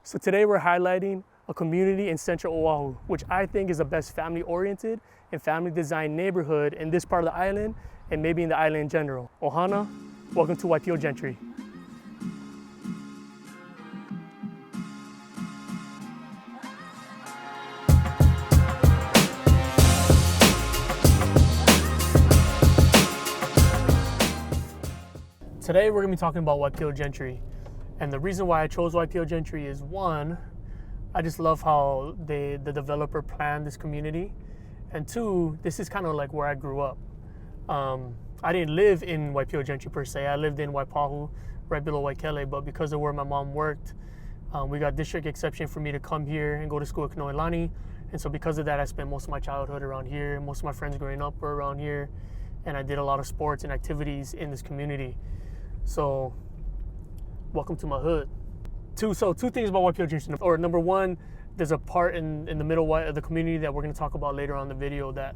So today we're highlighting a community in central Oahu, which I think is the best family-oriented and family-designed neighborhood in this part of the island and maybe in the island in general. Ohana, welcome to Waipio Gentry. Today we're gonna be talking about Waipio Gentry. And the reason why I chose Waipio Gentry is one, I just love how the developer planned this community. And two, this is kind of like where I grew up. I didn't live in Waipio Gentry per se. I lived in Waipahu, right below Waikele, but because of where my mom worked, we got district exception for me to come here and go to school at Kanoilani. And so because of that, I spent most of my childhood around here. Most of my friends growing up were around here. And I did a lot of sports and activities in this community. So welcome to my hood. Two things about Waipio Gentry. Or number one, there's a part in the middle of the community that we're going to talk about later on in the video that,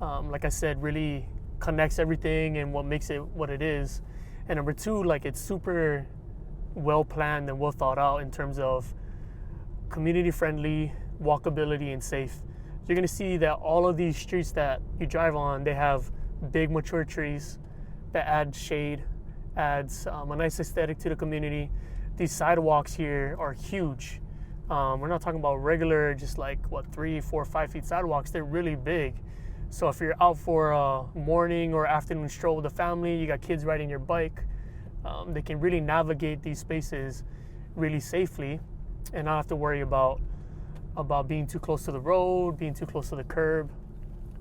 like I said, really connects everything and what makes it what it is. And number two, like it's super well planned and well thought out in terms of community friendly, walkability, and safe. You're going to see that all of these streets that you drive on, they have big mature trees that add shade, adds a nice aesthetic to the community. These sidewalks here are huge. We're not talking about regular, just like what, 3, 4, 5 feet sidewalks. They're really big. So if you're out for a morning or afternoon stroll with the family, you got kids riding your bike, they can really navigate these spaces really safely and not have to worry about being too close to the road, being too close to the curb.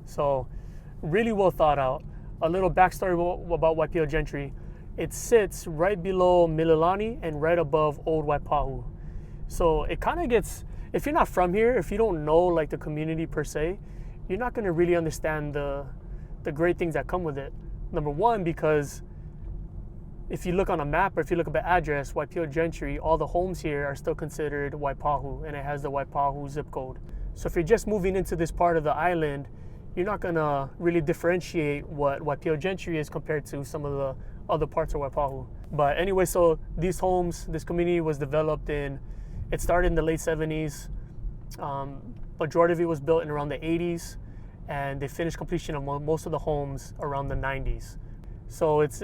So really well thought out. A little backstory about Waipio Gentry. It sits right below Mililani and right above Old Waipahu. So it kind of gets, if you're not from here, if you don't know like the community per se, you're not going to really understand the great things that come with it. Number one, because if you look on a map or if you look up an address, Waipio Gentry, all the homes here are still considered Waipahu, and it has the Waipahu zip code. So if you're just moving into this part of the island, you're not going to really differentiate what Waipio Gentry is compared to some of the other parts of Waipahu. But anyway, so these homes, this community was developed it started in the late 70s. Majority of it was built in around the 80s, and they finished completion of most of the homes around the 90s. So it's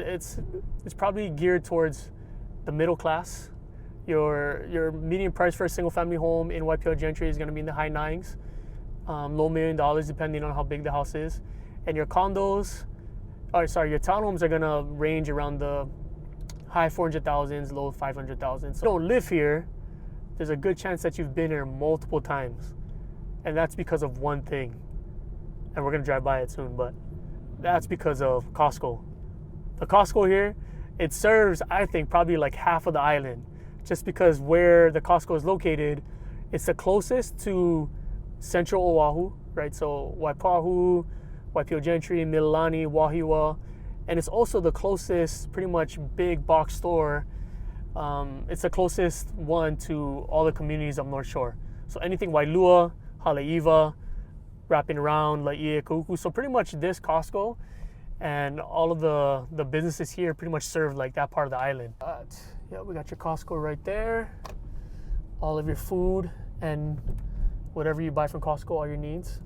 probably geared towards the middle class. Your median price for a single family home in Waipio Gentry is going to be in the high nines, low $1 million depending on how big the house is. And your condos, your townhomes are going to range around the high 400,000s, low 500,000s. So if you don't live here, there's a good chance that you've been here multiple times. And that's because of one thing. And we're going to drive by it soon, but that's because of Costco. The Costco here, it serves, I think, probably like half of the island. Just because where the Costco is located, it's the closest to central Oahu, right? So Waipahu, Waipio Gentry, Mililani, Wahiwa, and it's also the closest pretty much big box store. It's the closest one to all the communities of North Shore. So anything Wailua, Haleiwa, wrapping around Laie, Kuku. So pretty much this Costco and all of the businesses here pretty much serve like that part of the island. But yeah, we got your Costco right there. All of your food and whatever you buy from Costco, all your needs.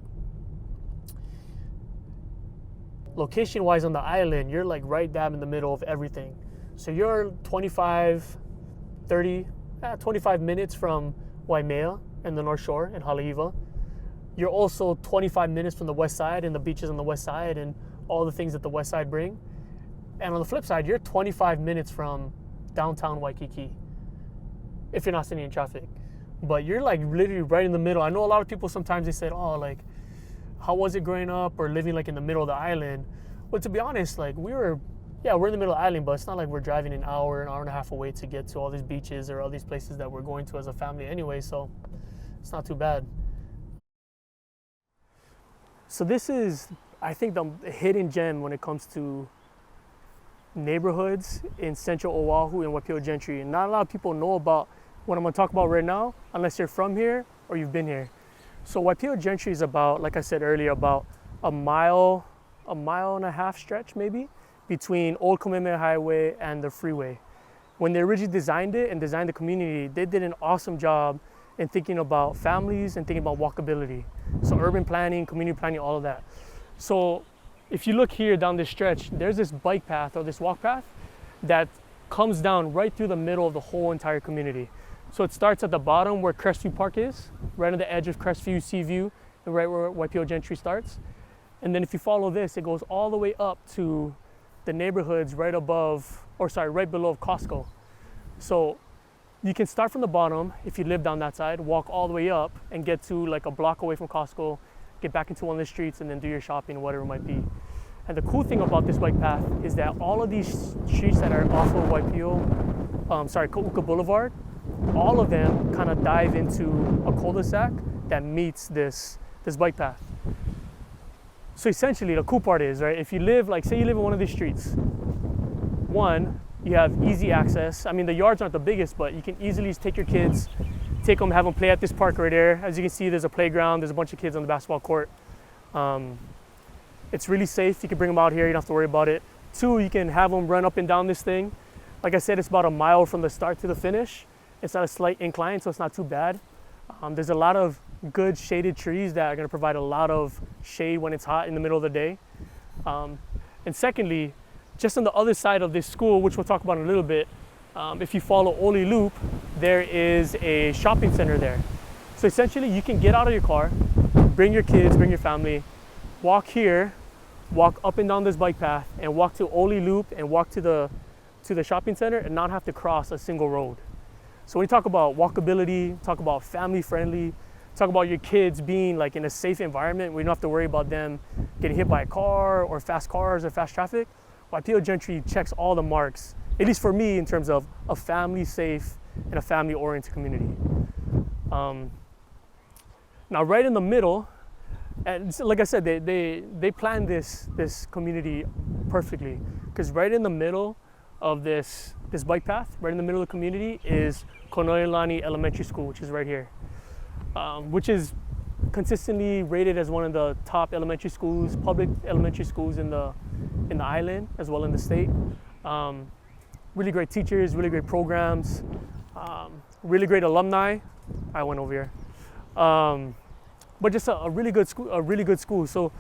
Location wise on the island, you're like right dab in the middle of everything. So you're 25 minutes from Waimea and the North Shore and Haleiwa. You're also 25 minutes from the west side and the beaches on the west side and all the things that the west side bring. And on the flip side, you're 25 minutes from downtown Waikiki if you're not sitting in traffic. But you're like literally right in the middle. I know a lot of people sometimes they said, oh, like, how was it growing up or living like in the middle of the island? Well, to be honest, like we're in the middle of the island, but it's not like we're driving an hour and a half away to get to all these beaches or all these places that we're going to as a family anyway, so it's not too bad. So this is, I think, the hidden gem when it comes to neighborhoods in central Oahu and Waipio Gentry. And not a lot of people know about what I'm gonna talk about right now, unless you're from here or you've been here. So Waipio Gentry is about, like I said earlier, about a mile and a half stretch maybe between Old Kamehameha Highway and the freeway. when they originally designed it and designed the community, they did an awesome job in thinking about families and thinking about walkability. So urban planning, community planning, all of that. So if you look here down this stretch, there's this bike path or this walk path that comes down right through the middle of the whole entire community. So it starts at the bottom where Crestview Park is, right on the edge of Crestview, Seaview, and right where Waipio Gentry starts. And then if you follow this, it goes all the way up to the neighborhoods right below Costco. So you can start from the bottom if you live down that side, walk all the way up and get to like a block away from Costco, get back into one of the streets and then do your shopping, whatever it might be. And the cool thing about this bike path is that all of these streets that are off of Kauka Boulevard, all of them kind of dive into a cul-de-sac that meets this bike path. So essentially the cool part is, right, if you live, like say you live in one of these streets, one, you have easy access. I mean, the yards aren't the biggest, but you can easily just take your kids, take them, have them play at this park right there. As you can see, there's a playground, there's a bunch of kids on the basketball court. It's really safe. You can bring them out here, you don't have to worry about it. Two, you can have them run up and down this thing. Like I said, it's about a mile from the start to the finish. It's not a slight incline, so it's not too bad. There's a lot of good shaded trees that are gonna provide a lot of shade when it's hot in the middle of the day. And secondly, just on the other side of this school, which we'll talk about in a little bit, if you follow Oli Loop, there is a shopping center there. So essentially you can get out of your car, bring your kids, bring your family, walk here, walk up and down this bike path and walk to Oli Loop and walk to the shopping center and not have to cross a single road. So when you talk about walkability, talk about family friendly, talk about your kids being like in a safe environment where you don't have to worry about them getting hit by a car or fast cars or fast traffic, Waipio Gentry checks all the marks, at least for me, in terms of a family safe and a family oriented community. Now right in the middle, and like I said, they planned this community perfectly, because right in the middle of this bike path, right in the middle of the community is Konoelani Elementary School, which is right here, which is consistently rated as one of the top elementary schools, public elementary schools in the island as well in the state. Really great teachers, really great programs, really great alumni. I went over here. But just a really good school. So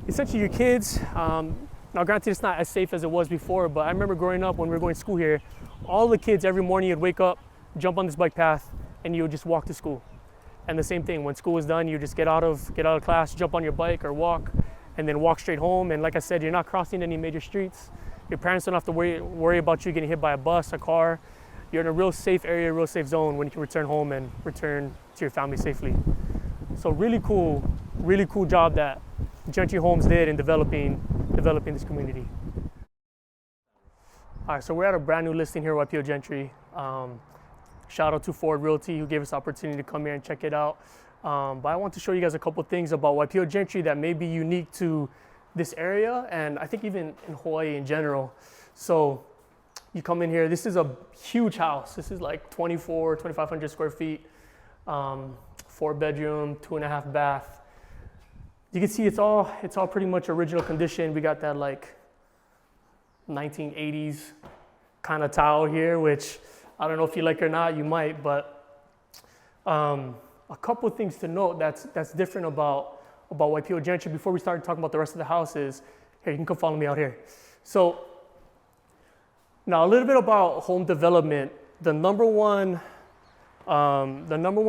essentially your kids, now granted it's not as safe as it was before, but I remember growing up when we were going to school here, all the kids every morning you'd wake up, jump on this bike path, and you would just walk to school. And the same thing, when school was done, you just get out of class, jump on your bike or walk, and then walk straight home. And like I said, you're not crossing any major streets. Your parents don't have to worry about you getting hit by a bus, a car. You're in a real safe area, real safe zone when you can return home and return to your family safely. So really cool job that Gentry Homes did in developing this community. All right, so we're at a brand new listing here at Waipio Gentry. Shout out to Ford Realty who gave us the opportunity to come here and check it out. But I want to show you guys a couple things about Waipio Gentry that may be unique to this area and I think even in Hawaii in general. So you come in here, this is a huge house. This is like 2,500 square feet, 4-bedroom, 2.5 bath. You can see it's all pretty much original condition. We got that like 1980s kind of tile here, which I don't know if you like it or not, you might, but a couple things to note that's different about Waipio Gentry before we start talking about the rest of the houses. Here, you can come follow me out here. So now a little bit about home development. The number one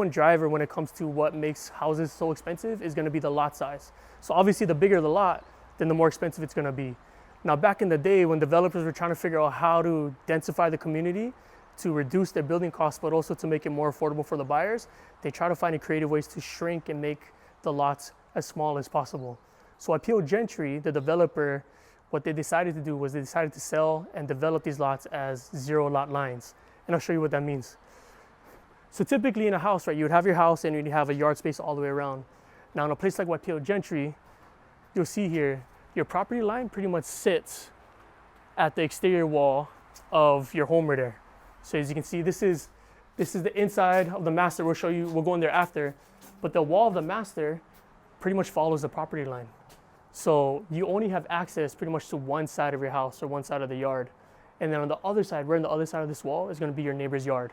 driver when it comes to what makes houses so expensive is going to be the lot size. So obviously the bigger the lot, then the more expensive it's going to be. Now back in the day when developers were trying to figure out how to densify the community to reduce their building costs, but also to make it more affordable for the buyers, they try to find creative ways to shrink and make the lots as small as possible. So Waipio Gentry, the developer, what they decided to do was they decided to sell and develop these lots as 0 lot lines. And I'll show you what that means. So typically in a house, right, you would have your house and you'd have a yard space all the way around. Now in a place like Waipio Gentry, you'll see here, your property line pretty much sits at the exterior wall of your home right there. So as you can see, this is the inside of the master. We'll go in there after, but the wall of the master pretty much follows the property line. So you only have access pretty much to one side of your house or one side of the yard. And then on the other side, right on the other side of this wall is gonna be your neighbor's yard.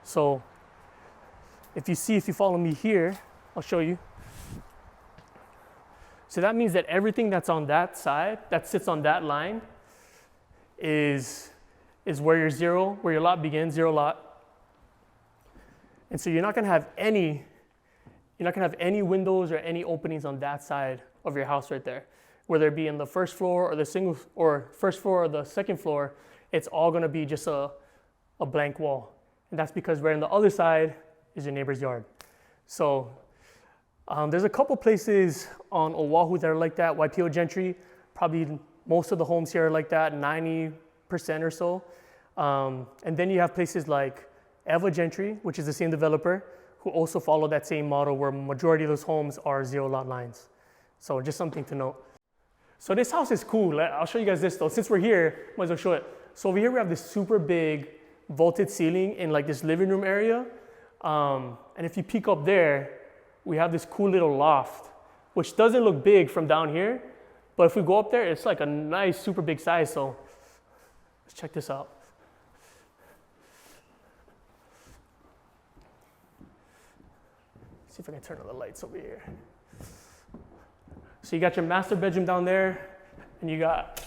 So if you follow me here, I'll show you. So that means that everything that's on that side, that sits on that line, is where your lot begins, zero lot. And so you're not gonna have any windows or any openings on that side of your house right there. Whether it be in the first floor or first floor or the second floor, it's all gonna be just a blank wall. And that's because right on the other side is your neighbor's yard. So there's a couple places on Oahu that are like that. Waipio Gentry, probably most of the homes here are like that, 90% or so. And then you have places like Gentry, which is the same developer, who also follow that same model where majority of those homes are zero lot lines. So just something to note. So this house is cool. I'll show you guys this though. Since we're here, might as well show it. So over here we have this super big vaulted ceiling in like this living room area. And if you peek up there, we have this cool little loft, which doesn't look big from down here. But if we go up there, it's like a nice, super big size. So let's check this out. See if I can turn on the lights over here. So you got your master bedroom down there, and you got,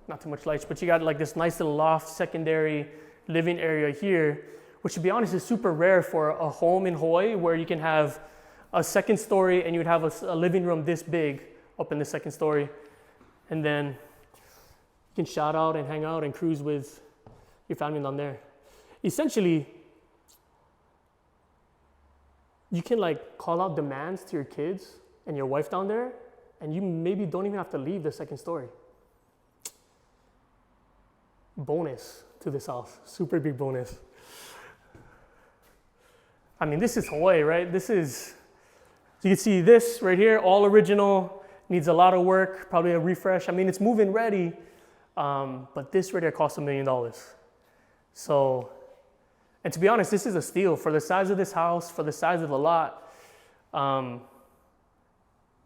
not too much lights, but you got like this nice little loft, secondary living area here, which to be honest is super rare for a home in Hawaii where you can have a second story and you would have a living room this big up in the second story. And then you can shout out and hang out and cruise with your family down there. Essentially, you can like call out demands to your kids and your wife down there, and you maybe don't even have to leave the second story. Bonus to this house, super big bonus. I mean, this is Hawaii, right? You can see this right here, all original, needs a lot of work, probably a refresh. I mean, it's move-in ready, but this right here costs $1 million. So, and to be honest, this is a steal for the size of this house, for the size of the lot.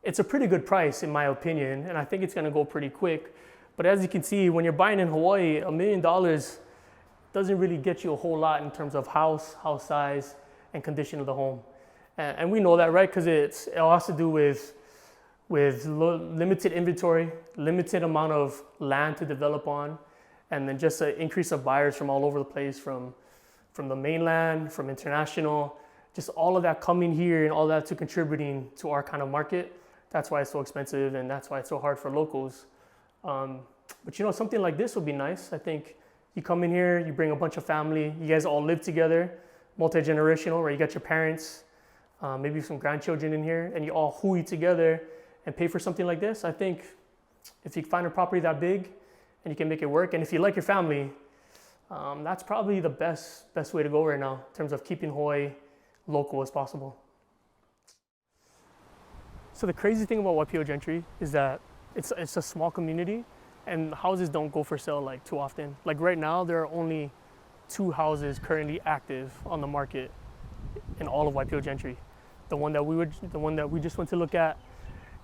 It's a pretty good price in my opinion, and I think it's gonna go pretty quick. But as you can see, when you're buying in Hawaii, $1 million doesn't really get you a whole lot in terms of house size, and condition of the home. And we know that, right? Because it all has to do with limited inventory, limited amount of land to develop on, and then just an increase of buyers from all over the place, from the mainland, from international, just all of that coming here and all that to contributing to our kind of market. That's why it's so expensive and that's why it's so hard for locals. But you know, something like this would be nice. I think you come in here, you bring a bunch of family, you guys all live together, multi-generational, where you got your parents, maybe some grandchildren in here, and you all hui together and pay for something like this. I think if you find a property that big and you can make it work, and if you like your family, that's probably the best way to go right now in terms of keeping Hawaii local as possible. So the crazy thing about Waipio Gentry is that it's a small community and houses don't go for sale like too often. Like right now, there are only 2 houses currently active on the market in all of Waipio Gentry. The one that we just went to look at,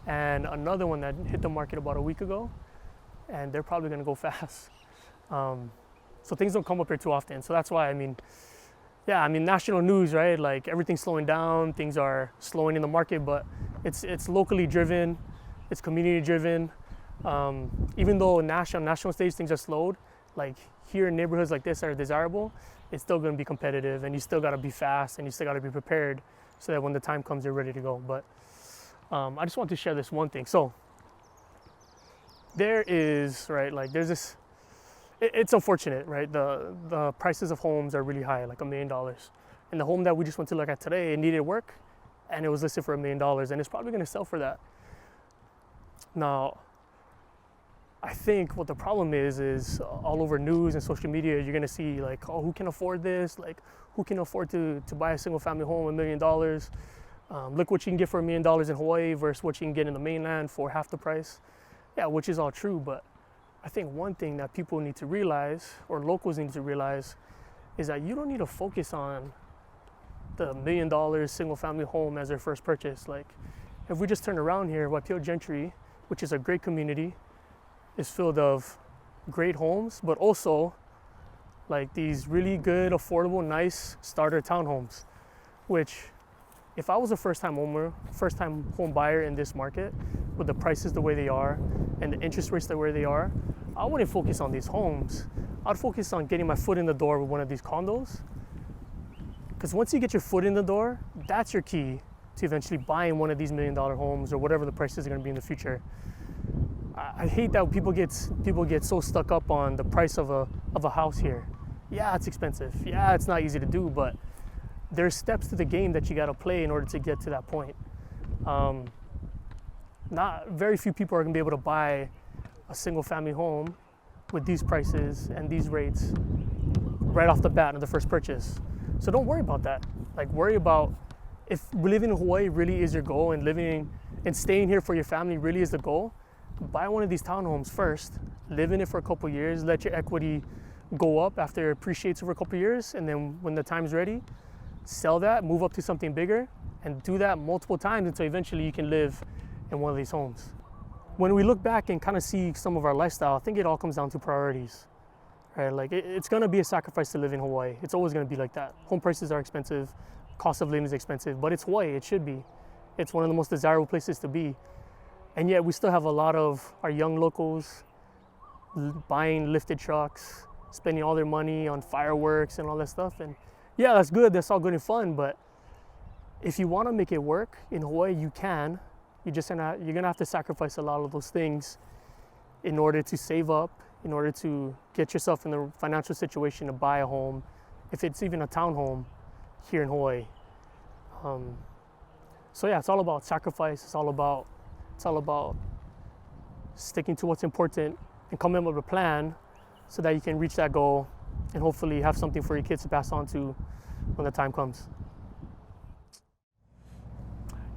and another one that hit the market about a week ago, and they're probably gonna go fast. So things don't come up here too often. So that's why, national news, right? Like everything's slowing down, things are slowing in the market, but it's locally driven, it's community driven. Even though national stage things are slowed, like here in neighborhoods like this that are desirable, it's still gonna be competitive, and you still gotta be fast and you still gotta be prepared so that when the time comes, you're ready to go. But I just want to share this one thing. So there is, right, like there's this, it's unfortunate, right? The prices of homes are really high, like $1 million. And the home that we just went to look at today, it needed work, and it was listed for $1 million, and it's probably gonna sell for that. Now, I think what the problem is all over news and social media, you're gonna see like, oh, who can afford this? Like, who can afford to buy a single family home, $1 million? Look what you can get for $1 million in Hawaii versus what you can get in the mainland for half the price. Yeah, which is all true, but I think one thing that people need to realize, or locals need to realize, is that you don't need to focus on the $1 million single family home as their first purchase. Like, if we just turn around here, Waipio Gentry, which is a great community, is filled of great homes, but also like these really good, affordable, nice starter townhomes, which if I was a first-time home buyer in this market, with the prices the way they are and the interest rates the way they are, I wouldn't focus on these homes. I'd focus on getting my foot in the door with one of these condos. Because once you get your foot in the door, that's your key to eventually buying one of these $1 million homes or whatever the prices are going to be in the future. I hate that people get so stuck up on the price of a house here. Yeah, it's expensive. Yeah, it's not easy to do, but there's steps to the game that you got to play in order to get to that point. Not very few people are going to be able to buy a single family home with these prices and these rates right off the bat in the first purchase. So don't worry about that. Like, worry about if living in Hawaii really is your goal and living and staying here for your family really is the goal. Buy one of these townhomes first, live in it for a couple years, let your equity go up after it appreciates over a couple years, and then when the time's ready, sell that, move up to something bigger, and do that multiple times until eventually you can live in one of these homes. When we look back and kind of see some of our lifestyle, I think it all comes down to priorities, right? Like it's gonna be a sacrifice to live in Hawaii. It's always gonna be like that. Home prices are expensive, cost of living is expensive, but it's Hawaii, it should be. It's one of the most desirable places to be. And yet we still have a lot of our young locals buying lifted trucks, spending all their money on fireworks and all that stuff. And yeah, that's good, that's all good and fun, but if you wanna make it work in Hawaii, you can. You're gonna have to sacrifice a lot of those things in order to save up, in order to get yourself in the financial situation to buy a home, if it's even a townhome here in Hawaii. So yeah, it's all about sacrifice. It's all about sticking to what's important and coming up with a plan so that you can reach that goal and hopefully have something for your kids to pass on to when the time comes.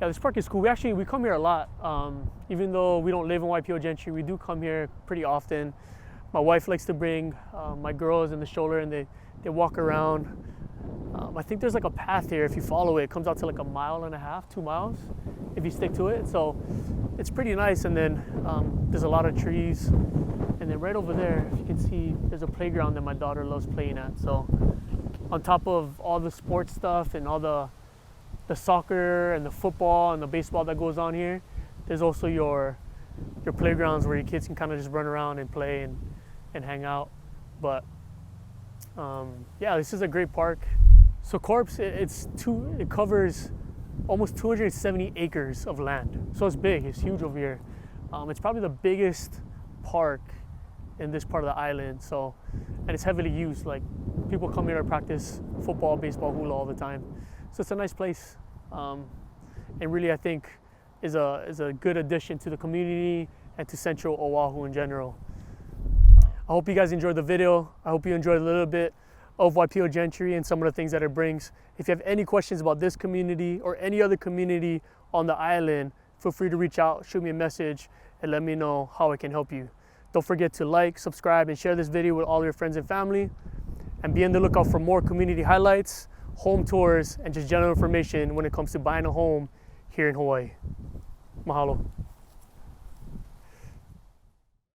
Yeah, this park is cool. We come here a lot. Even though we don't live in Waipio Gentry, we do come here pretty often. My wife likes to bring my girls in the stroller and they walk around. I think there's like a path here. If you follow it, it comes out to like 1.5 miles, 2 miles, if you stick to it. So it's pretty nice. And then there's a lot of trees. And then right over there, if you can see, there's a playground that my daughter loves playing at. So on top of all the sports stuff and all the soccer and the football and the baseball that goes on here, there's also your playgrounds where your kids can kind of just run around and play and hang out. But yeah, this is a great park. So Corpse, it covers almost 270 acres of land. So it's big, it's huge over here. It's probably the biggest park in this part of the island. So, and it's heavily used. Like people come here to practice football, baseball, hula all the time. So it's a nice place, and really I think is a good addition to the community and to Central Oahu in general. I hope you guys enjoyed the video. I hope you enjoyed a little bit of Waipio Gentry and some of the things that it brings. If you have any questions about this community or any other community on the island, feel free to reach out, shoot me a message, and let me know how I can help you. Don't forget to like, subscribe, and share this video with all your friends and family. And be on the lookout for more community highlights, home tours, and just general information when it comes to buying a home here in Hawaii. Mahalo.